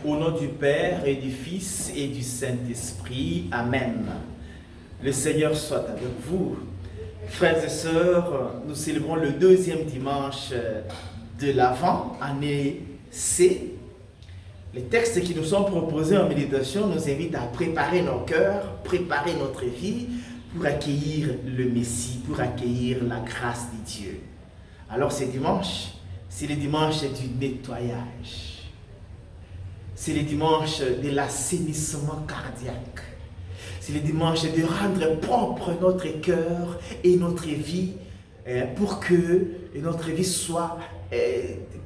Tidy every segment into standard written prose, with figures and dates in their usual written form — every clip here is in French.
Au nom du Père et du Fils et du Saint-Esprit. Amen. Le Seigneur soit avec vous. Frères et sœurs, nous célébrons le deuxième dimanche de l'Avent, année C. Les textes qui nous sont proposés en méditation nous invitent à préparer nos cœurs, préparer notre vie pour accueillir le Messie, pour accueillir la grâce de Dieu. Alors ce dimanche, c'est le dimanche du nettoyage. C'est le dimanche de l'assainissement cardiaque. C'est le dimanche de rendre propre notre cœur et notre vie pour que notre vie soit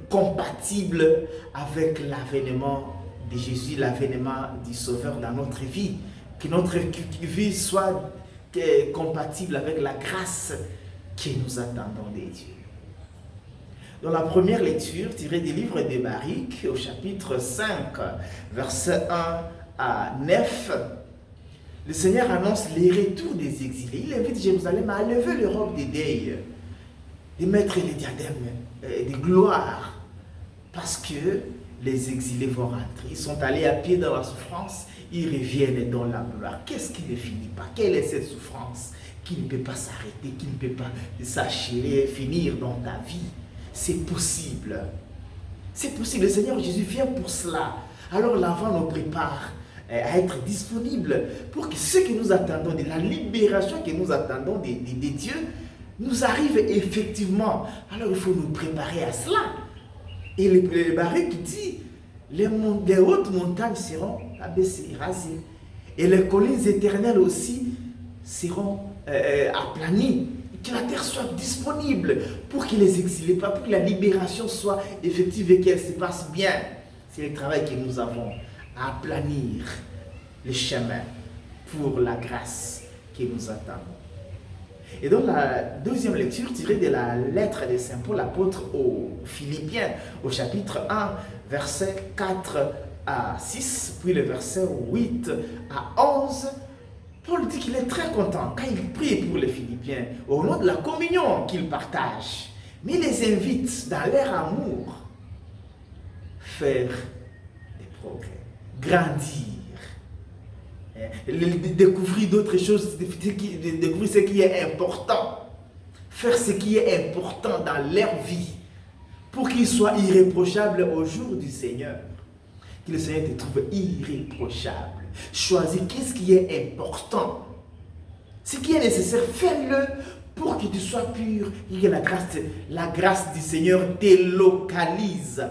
compatible avec l'avènement de Jésus, l'avènement du Sauveur dans notre vie. Que notre vie soit compatible avec la grâce que nous attendons de Dieu. Dans la première lecture, tirée du livre des Baruch, au chapitre 5, versets 1 à 9, le Seigneur annonce les retours des exilés. Il invite Jérusalem à lever le robe des deuils, de mettre les diadèmes de gloire, parce que les exilés vont rentrer. Ils sont allés à pied dans la souffrance, ils reviennent dans la gloire. Qu'est-ce qui ne finit pas? Quelle est cette souffrance qui ne peut pas s'arrêter, qui ne peut pas s'achever, finir dans ta vie? C'est possible. C'est possible. Le Seigneur Jésus vient pour cela. Alors l'Avent nous prépare à être disponible pour que ce que nous attendons, de la libération que nous attendons de Dieu, nous arrive effectivement. Alors il faut nous préparer à cela. Et le Baruch dit, les hautes montagnes seront abaissées, rasées. Et les collines éternelles aussi seront aplanies. Que la terre soit disponible pour que les exilés, pour que la libération soit effective et qu'elle se passe bien. C'est le travail que nous avons à aplanir les chemins pour la grâce que nous attendons. Et dans la deuxième lecture tirée de la lettre de Saint Paul, l'apôtre aux Philippiens, au chapitre 1, versets 4 à 6, puis le verset 8 à 11, Paul dit qu'il est très content quand il prie pour les Philippiens, au nom de la communion qu'ils partagent. Mais il les invite dans leur amour, faire des progrès, grandir, découvrir d'autres choses, découvrir ce qui est important, faire ce qui est important dans leur vie, pour qu'ils soient irréprochables au jour du Seigneur. Que le Seigneur te trouve irréprochable. Choisis qu'est-ce qui est important. Ce qui est nécessaire, fais-le pour que tu sois pur et que la grâce du Seigneur te localise.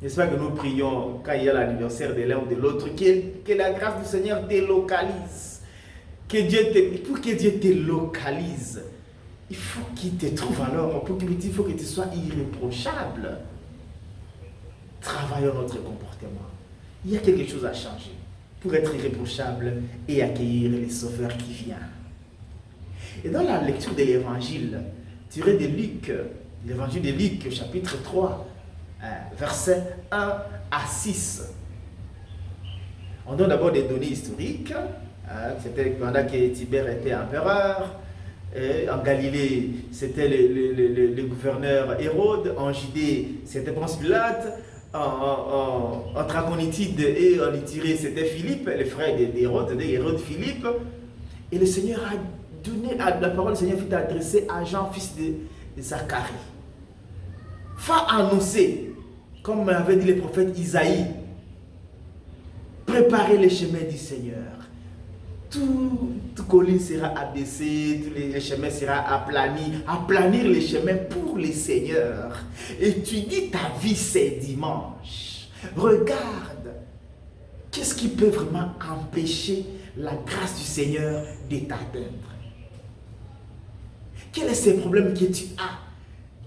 N'est-ce pas que nous prions quand il y a l'anniversaire de l'un ou de l'autre, que la grâce du Seigneur te localise. Pour que Dieu te localise, il faut qu'il te trouve alors, il faut que tu sois irréprochable. Travaillons notre comportement. Il y a quelque chose à changer pour être irréprochable et accueillir le Sauveur qui vient. Et dans la lecture de l'Évangile, tiré de Luc, l'Évangile de Luc, chapitre 3, versets 1 à 6, on donne d'abord des données historiques. C'était pendant que Tibère était empereur. En Galilée, c'était le gouverneur Hérode. En Judée, c'était Ponce Pilate. En Traconitide et en Ithyrée, c'était Philippe, le frère d'Hérode Philippe. Et le Seigneur a donné, la parole du Seigneur fut adressée à Jean, fils de Zacharie. Va annoncer, comme avait dit le prophète Isaïe, préparez les chemins du Seigneur. Toute colline sera abaissée, tous les chemins seront aplanis, aplanir les chemins pour le Seigneur. Et tu dis ta vie c'est dimanche. Regarde, qu'est-ce qui peut vraiment empêcher la grâce du Seigneur de t'atteindre? Quels sont ces problèmes que tu as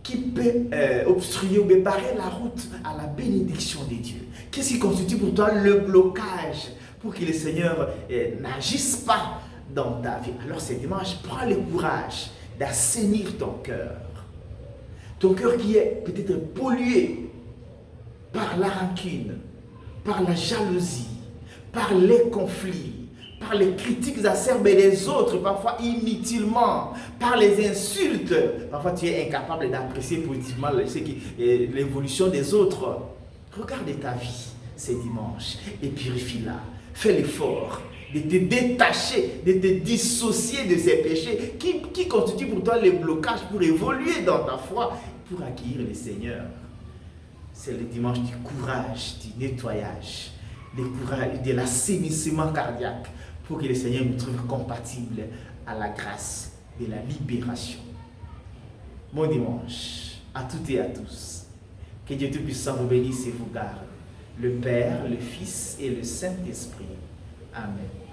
qui peut obstruer ou barrer la route à la bénédiction de Dieu? Qu'est-ce qui constitue pour toi le blocage pour que le Seigneur n'agisse pas dans ta vie? Alors ce dimanche, prends le courage d'assainir ton cœur. Ton cœur qui est peut-être pollué par la rancune, par la jalousie, par les conflits, par les critiques acerbes des autres, parfois inutilement, par les insultes. Parfois tu es incapable d'apprécier positivement l'évolution des autres. Regarde ta vie. ce dimanche et purifie-la. Fais l'effort de te détacher, de te dissocier de ces péchés qui constituent pour toi les blocages pour évoluer dans ta foi, pour accueillir le Seigneur. C'est le dimanche du courage, du nettoyage, de l'assainissement cardiaque, pour que le Seigneur nous trouve compatibles à la grâce de la libération. Bon dimanche à toutes et à tous. Que Dieu Tout-Puissant vous bénisse et vous garde. Le Père, le Fils et le Saint-Esprit. Amen.